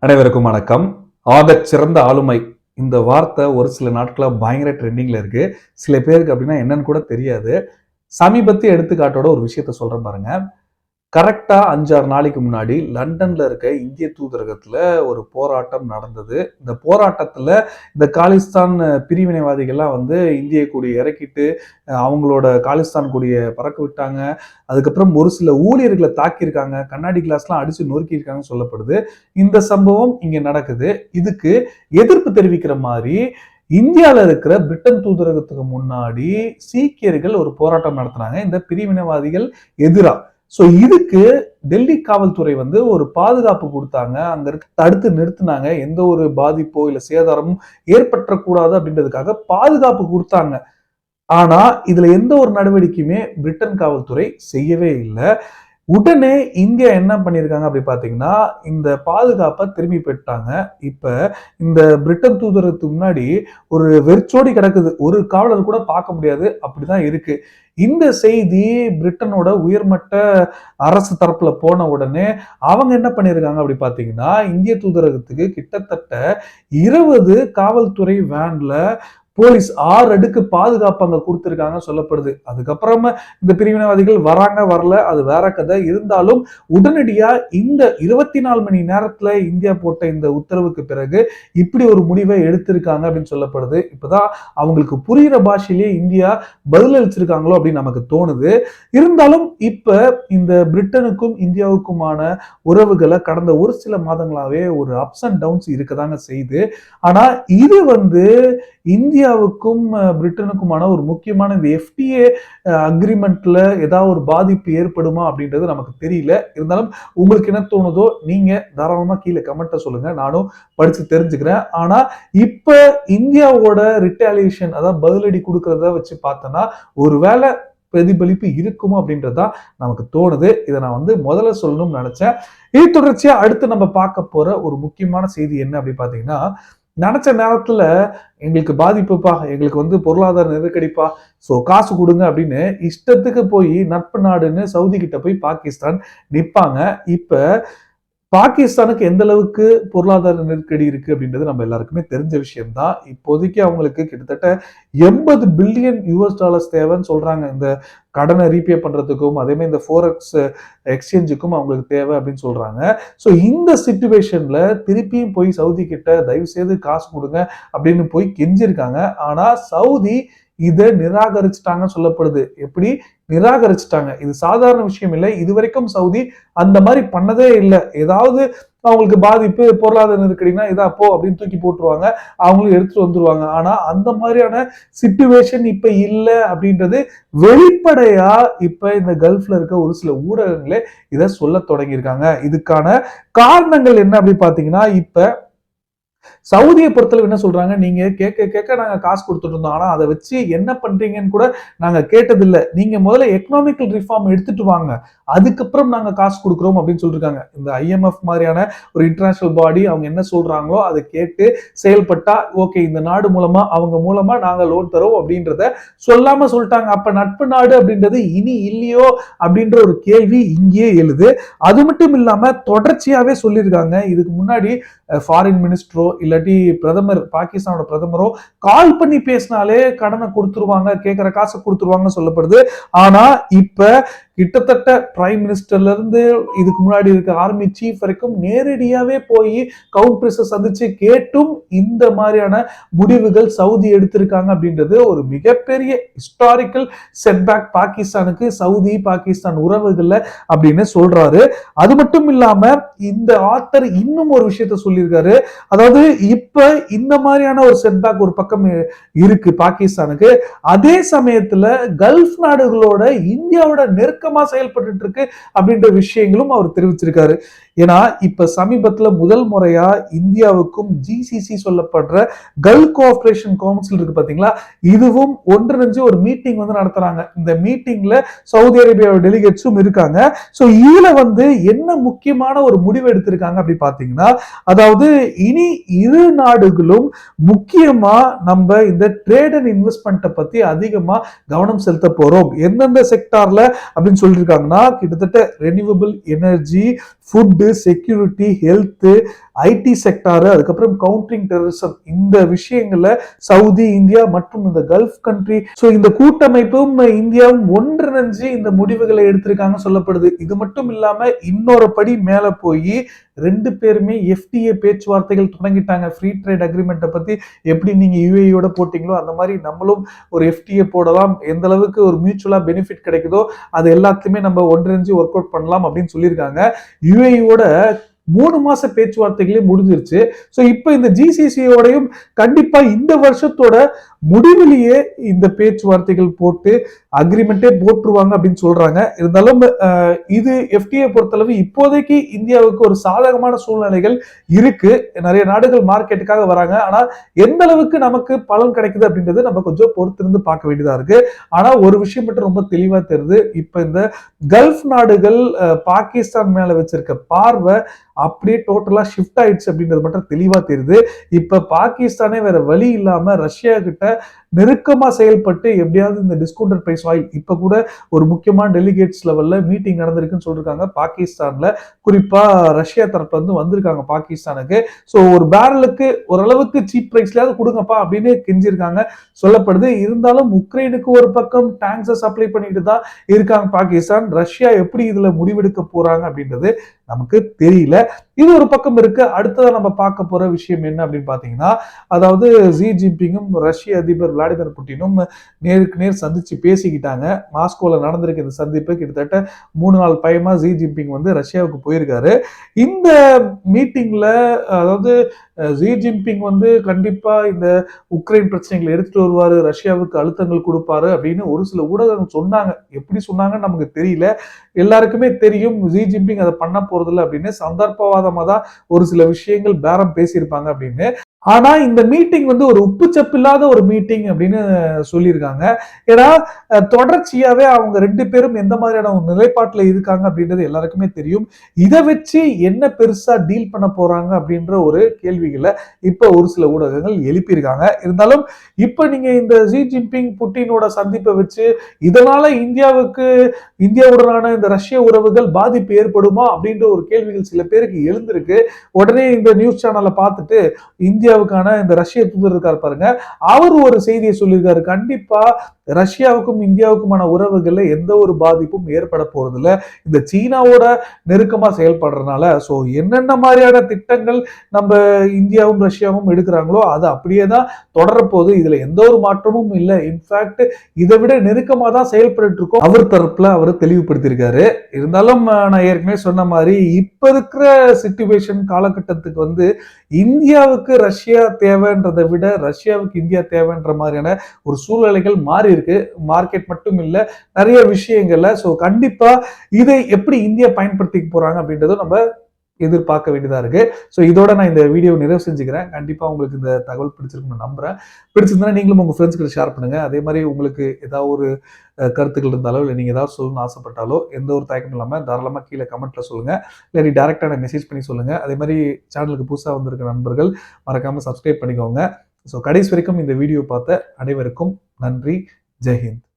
அனைவருக்கும் வணக்கம். ஆகச் சிறந்த ஆளுமை இந்த வார்த்தை ஒரு சில நாட்களா பயங்கர ட்ரெண்டிங்ல இருக்கு. சில பேருக்கு அப்படின்னா என்னன்னு கூட தெரியாது. சமீபத்திய எடுத்துக்காட்டோட ஒரு விஷயத்த சொல்றேன் பாருங்க. கரெக்டா 5, 6 நாளைக்கு முன்னாடி லண்டன்ல இருக்க இந்திய தூதரகத்துல ஒரு போராட்டம் நடந்தது. இந்த போராட்டத்துல இந்த காலிஸ்தான் பிரிவினைவாதிகள்லாம் வந்து இந்திய கொடிய இறக்கிட்டு அவங்களோட காலிஸ்தான் கொடிய பறக்க விட்டாங்க. அதுக்கப்புறம் ஒரு சில ஊழியர்களை தாக்கியிருக்காங்க. கண்ணாடி கிளாஸ்லாம் அடிச்சு நொறுக்கியிருக்காங்கன்னு சொல்லப்படுது. இந்த சம்பவம் இங்க நடக்குது. இதுக்கு எதிர்ப்பு தெரிவிக்கிற மாதிரி இந்தியால இருக்கிற பிரிட்டன் தூதரகத்துக்கு முன்னாடி சீக்கியர்கள் ஒரு போராட்டம் நடத்துனாங்க இந்த பிரிவினைவாதிகள் எதிரா. சோ இதுக்கு டெல்லி காவல்துறை வந்து ஒரு பாதுகாப்பு கொடுத்தாங்க. அங்க இருக்க தடுத்து நிறுத்தினாங்க. எந்த ஒரு பாதிப்போ இல்ல சேதாரமும் ஏற்பட்டக்கூடாது அப்படின்றதுக்காக பாதுகாப்பு கொடுத்தாங்க. ஆனா இதுல எந்த ஒரு நடவடிக்கையுமே பிரிட்டன் காவல்துறை செய்யவே இல்லை. உடனே இந்தியா என்ன பண்ணியிருக்காங்க அப்படி பார்த்தீங்கன்னா, இந்த பாதுகாப்ப திரும்பி பெற்றாங்க. இப்ப இந்த பிரிட்டன் தூதரகத்துக்கு முன்னாடி ஒரு வெறிச்சோடி கிடக்குது. ஒரு காவலர் கூட பார்க்க முடியாது. அப்படிதான் இருக்கு. இந்த செய்தி பிரிட்டனோட உயர்மட்ட அரசு தரப்புல போன உடனே அவங்க என்ன பண்ணியிருக்காங்க அப்படி பார்த்தீங்கன்னா, இந்திய தூதரகத்துக்கு கிட்டத்தட்ட 20 காவல்துறை வேன்ல போலீஸ் 6 அடுக்கு பாதுகாப்பு அங்க கொடுத்திருக்காங்க சொல்லப்படுது. அதுக்கப்புறமா இந்த பிரிவினைவாதிகள் வராங்க வரல அது வேற கதை. இருந்தாலும் உடனடியா இந்த 24 மணி நேரத்துல இந்தியா போட்ட இந்த உத்தரவுக்கு பிறகு இப்படி ஒரு முடிவை எடுத்திருக்காங்க அப்படின்னு சொல்லப்படுது. இப்பதான் அவங்களுக்கு புரிகிற பாஷையிலேயே இந்தியா பதில் அளிச்சிருக்காங்களோ அப்படின்னு நமக்கு தோணுது. இருந்தாலும் இப்ப இந்த பிரிட்டனுக்கும் இந்தியாவுக்குமான உறவுகளை கடந்த ஒரு சில மாதங்களாவே ஒரு அப்ஸ் அண்ட் டவுன்ஸ் இருக்கதாங்க செய்யுது. ஆனா இது வந்து இந்தியாவுக்கும் பிரிட்டனுக்குமான ஒரு முக்கியமான இந்த எஃப்டிஏ அக்ரிமெண்ட்ல ஏதாவது ஒரு பாதிப்பு ஏற்படுமா அப்படின்றது நமக்கு தெரியல. இருந்தாலும் உங்களுக்கு என்ன தோணுதோ நீங்க தாராளமா கீழே கமெண்ட்டை சொல்லுங்க. நானும் படிச்சு தெரிஞ்சுக்கிறேன். ஆனா இப்ப இந்தியாவோட ரிட்டாலியேஷன் அதாவது பதிலடி கொடுக்கறத வச்சு பார்த்தோன்னா ஒருவேளை பிரதிபலிப்பு இருக்குமோ அப்படின்றதா நமக்கு தோணுது. இதை நான் வந்து முதல்ல சொல்லணும்னு நினைச்சேன். இது தொடர்ச்சியா அடுத்து நம்ம பார்க்க போற ஒரு முக்கியமான செய்தி என்ன அப்படின்னு பாத்தீங்கன்னா, நினைச்ச நேரத்துல எங்களுக்கு பாதிப்புப்பா, எங்களுக்கு வந்து பொருளாதார நெருக்கடிப்பா, சோ காசு கொடுங்க அப்படின்னு இஷ்டத்துக்கு போய் நட்பு நாடுன்னு சவுதி கிட்ட போய் பாகிஸ்தான் நிப்பாங்க. இப்ப பாகிஸ்தானுக்கு எந்த அளவுக்கு பொருளாதார நெருக்கடி இருக்கு அப்படின்றது நம்ம எல்லாருக்குமே தெரிஞ்ச விஷயம் தான். இப்போதைக்கு அவங்களுக்கு கிட்டத்தட்ட 80 பில்லியன் யூஎஸ் தேவைன்னு சொல்றாங்க. இந்த கடனை ரீபே பண்றதுக்கும் அதே மாதிரி இந்த ஃபோரெக்ஸ் எக்ஸ்சேஞ்சுக்கும் அவங்களுக்கு தேவை அப்படின்னு சொல்றாங்க. ஸோ இந்த சிச்சுவேஷன்ல திருப்பியும் போய் சவுதி கிட்ட தயவு செய்து காசு கொடுங்க அப்படின்னு போய் கெஞ்சிருக்காங்க. ஆனா சவுதி இதை நிராகரிச்சுட்டாங்கன்னு சொல்லப்படுது. எப்படி நிராகரிச்சுட்டாங்க? இது சாதாரண விஷயம் இல்லை. இதுவரைக்கும் சவுதி அந்த மாதிரி பண்ணதே இல்லை. ஏதாவது அவங்களுக்கு பாதிப்பு பொருளாதார நெருக்கடினா இதா போ அப்படின்னு தூக்கி போட்டுருவாங்க. அவங்களும் எடுத்துட்டு வந்துருவாங்க. ஆனா அந்த மாதிரியான சிச்சுவேஷன் இப்ப இல்லை அப்படின்றது வெளிப்படையா இப்ப இந்த கல்ஃப்ல இருக்க ஒரு சில ஊடகங்களே இதை சொல்ல தொடங்கியிருக்காங்க. இதுக்கான காரணங்கள் என்ன அப்படின்னு பாத்தீங்கன்னா, இப்ப சவுதியை பொறுத்தளவு என்ன சொல்றாங்க, நீங்க கேட்க கேட்க நாங்க காசு கொடுத்துட்டு இருந்தோம். ஆனா அதை வச்சு என்ன பண்றீங்கன்னு கூட நாங்க கேட்டதில்லை. நீங்க முதல்ல எக்கனாமிக்கல் ரிஃபார்ம் எடுத்துட்டு வாங்க, அதுக்கப்புறம் நாங்க காசு கொடுக்குறோம் அப்படின்னு சொல்லிருக்காங்க. இந்த IMF மாதிரியான ஒரு இன்டர்நேஷனல் பாடி அவங்க என்ன சொல்றாங்களோ அதை கேட்டு செயல்பட்டா ஓகே, இந்த நாடு மூலமா அவங்க மூலமா நாங்க லோன் தரோம் அப்படின்றத சொல்லாம சொல்லிட்டாங்க. அப்ப நட்பு நாடு அப்படின்றது இனி இல்லையோ அப்படின்ற ஒரு கேள்வி இங்கேயே எழுது. அது மட்டும் இல்லாம தொடர்ச்சியாவே சொல்லியிருக்காங்க. இதுக்கு முன்னாடி ஃபாரின் மினிஸ்டரோ இல்லாட்டி பிரதமர் பாகிஸ்தானோட பிரதமரோ கால் பண்ணி பேசினாலே கடனை கொடுத்துருவாங்க, கேட்கிற காசை கொடுத்துருவாங்க சொல்லப்படுது. ஆனா இப்ப கிட்டத்தட்ட பிரைம் மினிஸ்டர்ல இருந்து இதுக்கு முன்னாடி இருக்க ஆர்மி சீஃப் வரைக்கும் நேரடியாவே போய் கவுண்டர்ஸை சந்திச்சு கேட்டும் இந்த மாதிரியான முடிவுகள் சவுதி எடுத்திருக்காங்க அப்படின்றது ஒரு மிகப்பெரிய ஹிஸ்டாரிக்கல் செட்பேக் பாகிஸ்தானுக்கு, சவுதி பாகிஸ்தான் உறவுகள்ல அப்படின்னு சொல்றாரு. அது மட்டும் இல்லாம இந்த ஆத்தர் இன்னும் ஒரு விஷயத்த சொல்லியிருக்காரு. அதாவது இப்ப இந்த மாதிரியான ஒரு செட்பேக் ஒரு பக்கம் இருக்கு பாகிஸ்தானுக்கு. அதே சமயத்துல கல்ஃப் நாடுகளோட இந்தியாவோட நெருக்கமா செயல்பட்டு இருக்கு அப்படின்ற விஷயங்களும் அவர் தெரிவிச்சிருக்காரு. ஏன்னா இப்ப சமீபத்துல முதல் முறையா இந்தியாவுக்கும் GCC சொல்லப்படுற கல்ஃப் கோஆபரேஷன் கவுன்சில் இருக்கு பாத்தீங்களா, இதுவும் ஒன்றிணைஞ்சு ஒரு மீட்டிங் வந்து நடத்துறாங்க. இந்த மீட்டிங்ல சவுதி அரேபியாவோட டெலிகேட்ஸும் இருக்காங்க. சோ இதுல வந்து என்ன முக்கியமான ஒரு முடிவு எடுத்திருக்காங்க அப்படி பாத்தீங்கன்னா, அதாவது இனி இரு நாடுகளும் முக்கியமா நம்ம இந்த ட்ரேட் அண்ட் இன்வெஸ்ட்மெண்ட்டை பத்தி அதிகமா கவனம் செலுத்த போறோம். எந்தெந்த செக்டார்ல அப்படின்னு சொல்லியிருக்காங்கன்னா, கிட்டத்தட்ட renewable energy, food, security, health, IT sector, அதுக்கப்புறம் கவுண்டரிங் டெரரிசம், இந்த விஷயங்கள்ல சவுதி, இந்தியா மற்றும் இந்த கல்ஃப் கண்ட்ரி, ஸோ இந்த கூட்டமைப்பும் இந்தியாவும் ஒன்றிணைஞ்சு இந்த முடிவுகளை எடுத்திருக்காங்க சொல்லப்படுது. இது மட்டும் இல்லாம இன்னொரு படி மேல போய் ரெண்டு பேருமே எஃப்டிஏ பேச்சுவார்த்தைகள் தொடங்கிட்டாங்க. ஃப்ரீ ட்ரேட் அக்ரிமெண்ட்டை பத்தி எப்படி நீங்க யுஏஇயோட போட்டீங்களோ அந்த மாதிரி நம்மளும் ஒரு எஃப்டிஏ போடலாம், எந்த அளவுக்கு ஒரு மியூச்சுவலா பெனிஃபிட் கிடைக்குதோ அது எல்லாத்தையுமே நம்ம ஒன்றிணைஞ்சு ஒர்க் அவுட் பண்ணலாம் அப்படின்னு சொல்லியிருக்காங்க. யுஏஇயோட 3 மாச பேச்சுவார்த்தைகளே முடிஞ்சிருச்சு. ஸோ இப்போ இந்த ஜிசிசியோடையும் கண்டிப்பா இந்த வருஷத்தோட முடிவிலேயே இந்த பேச்சுவார்த்தைகள் போட்டு அக்ரிமெண்டே போட்டுருவாங்க அப்படின்னு சொல்றாங்க. இருந்தாலும் இது எஃப்டிஏ பொறுத்தளவு இப்போதைக்கு இந்தியாவுக்கு ஒரு சாதகமான சூழ்நிலைகள் இருக்கு. நிறைய நாடுகள் மார்க்கெட்டுக்காக வராங்க. ஆனா எந்த அளவுக்கு நமக்கு பலன் கிடைக்குது அப்படின்றது நம்ம கொஞ்சம் பொறுத்திருந்து பார்க்க வேண்டியதா இருக்கு. ஆனா ஒரு விஷயம் மட்டும் ரொம்ப தெளிவா தெரியுது. இப்ப இந்த கல்ஃப் நாடுகள் பாகிஸ்தான் மேல வச்சிருக்க பார்வை அப்படியே டோட்டலா ஷிஃப்ட் ஆயிடுச்சு அப்படின்றது மட்டும் தெளிவா தெரியுது. இப்ப பாகிஸ்தானே வேற வழி இல்லாம ரஷ்யா கிட்ட நெருக்கமா செயல்பட்டு எப்படியாவது இந்த டிஸ்கவுண்டட் பிரைஸ் ஆயில், இப்ப கூட ஒரு முக்கியமான டெலிகேட்ஸ் லெவல்ல மீட்டிங் நடந்திருக்குன்னு சொல்லிருக்காங்க பாகிஸ்தான்ல. குறிப்பா ரஷ்யா தரப்புல இருந்து வந்திருக்காங்க பாகிஸ்தானுக்கு. ஸோ ஒரு பேரலுக்கு ஓரளவுக்கு சீப் பிரைஸ்லயாவது கொடுங்கப்பா அப்படின்னு கெஞ்சிருக்காங்க சொல்லப்படுது. இருந்தாலும் உக்ரைனுக்கு ஒரு பக்கம் டேங்க்ஸை சப்ளை பண்ணிட்டு தான் இருக்காங்க பாகிஸ்தான். ரஷ்யா எப்படி இதுல முடிவெடுக்க போறாங்க அப்படின்றது நமக்கு தெரியல. இது ஒரு பக்கம் இருக்கு. அடுத்ததா நம்ம பார்க்க போற விஷயம் என்ன அப்படின்னு பாத்தீங்கன்னா, அதாவது ஜி ஜின்பிங்கும் ரஷ்ய அதிபர் விளாடிமிர் புட்டினும் நேருக்கு நேர் சந்திச்சு பேசிக்கிட்டாங்க. மாஸ்கோல நடந்திருக்கு இந்த சந்திப்பு. கிட்டத்தட்ட 3 நாள் பயமா ஜி ஜின்பிங் வந்து ரஷ்யாவுக்கு போயிருக்காரு. இந்த மீட்டிங்ல அதாவது ஜி ஜின்பிங் வந்து கண்டிப்பா இந்த உக்ரைன் பிரச்சனைகளை எடுத்துட்டு வருவாரு, ரஷ்யாவுக்கு அழுத்தங்கள் கொடுப்பாரு அப்படின்னு ஒரு சில ஊடகங்கள் சொன்னாங்க. எப்படி சொன்னாங்கன்னு நமக்கு தெரியல. எல்லாருக்குமே தெரியும் ஜி ஜின்பிங் அதை பண்ண போறதில்லை அப்படின்னு. சந்தர்ப்பவாதமா தான் ஒரு சில விஷயங்கள் பேரம் பேசியிருப்பாங்க அப்படின்னு. ஆனா இந்த மீட்டிங் வந்து ஒரு உப்புச்சப்பு இல்லாத ஒரு மீட்டிங் அப்படின்னு சொல்லியிருக்காங்க. ஏன்னா தொடர்ச்சியாவே அவங்க 2 பேரும் எந்த மாதிரியான ஒரு நிலைப்பாட்டுல இருக்காங்க அப்படின்றது எல்லாருக்குமே தெரியும். இதை வச்சு என்ன பெருசா டீல் பண்ண போறாங்க அப்படின்ற ஒரு கேள்விகளை இப்ப ஒரு சில ஊடகங்கள் எழுப்பியிருக்காங்க. இருந்தாலும் இப்ப நீங்க இந்த ஜி ஜின்பிங் புட்டினோட சந்திப்பை வச்சு இதனால இந்தியாவுடனான இந்த ரஷ்ய உறவுகள் பாதிப்பு ஏற்படுமா அப்படின்ற ஒரு கேள்விகள் சில பேருக்கு எழுந்திருக்கு. உடனே இந்த நியூஸ் சேனலை பார்த்துட்டு இந்தியாவுக்கான இந்த ரஷ்ய தூதர் இருக்காரு பாருங்க, அவர் ஒரு செய்தியை சொல்லியிருக்காரு. கண்டிப்பா ரஷ்யாவுக்கும் இந்தியாவுக்குமான உறவுகள்ல எந்த ஒரு பாதிப்பும் ஏற்பட போறது இல்ல. இந்த சீனாவோட நெருக்கமா செயல்படுறதுனால சோ என்னென்ன மாதிரியான திட்டங்கள் நம்ம இந்தியாவும் ரஷ்யாவும் எடுக்கிறாங்களோ அது அப்படியே தான் தொடரப்போகுது. இதுல எந்த ஒரு மாற்றமும் இல்லை. இன்ஃபேக்ட் இதை விட நெருக்கமா தான் செயல்பட்டு இருக்கோம் அவர் தரப்புல அவர் தெளிவுபடுத்தியிருக்காரு. இருந்தாலும் நான் ஏற்கனவே சொன்ன மாதிரி இப்ப இருக்கிற சிச்சுவேஷன் காலகட்டத்துக்கு வந்து இந்தியாவுக்கு ரஷ்யா தேவைன்றதை விட ரஷ்யாவுக்கு இந்தியா தேவைன்ற மாதிரியான ஒரு சூழ்நிலைகள் மாறி இருக்கு. மார்க்கெட் மட்டும் இல்ல, நிறைய விஷயங்கள்ல. சோ கண்டிப்பா இதை எப்படி இந்தியா பயன்படுத்திக்க போறாங்க அப்படின்றத நம்ம எதிர்பார்க்க வேண்டியதா இருக்கு. ஸோ இதோட நான் இந்த வீடியோ நிறைவு செஞ்சுக்கிறேன். கண்டிப்பா உங்களுக்கு இந்த தகவல் பிடிச்சிருக்குன்னு நம்புறேன். பிடிச்சிருந்தா நீங்களும் உங்க ஃப்ரெண்ட்ஸ் கிட்ட ஷேர் பண்ணுங்க. அதே மாதிரி உங்களுக்கு ஏதாவது ஒரு கருத்துக்கள் இருந்தாலோ இல்லை நீங்க ஏதாவது சொல்லணும்னு ஆசைப்பட்டாலோ எந்த ஒரு தயக்கம் இல்லாம தாராளமா கீழே கமெண்ட்ல சொல்லுங்க. இல்லாட்டி டைரக்டா எனக்கு மெசேஜ் பண்ணி சொல்லுங்க. அதே மாதிரி சேனலுக்கு புதுசா வந்திருக்க நண்பர்கள் மறக்காம சப்ஸ்கிரைப் பண்ணிக்கோங்க. ஸோ கடைசி வரைக்கும் இந்த வீடியோ பார்த்த அனைவருக்கும் நன்றி. ஜெய் ஹிந்த்.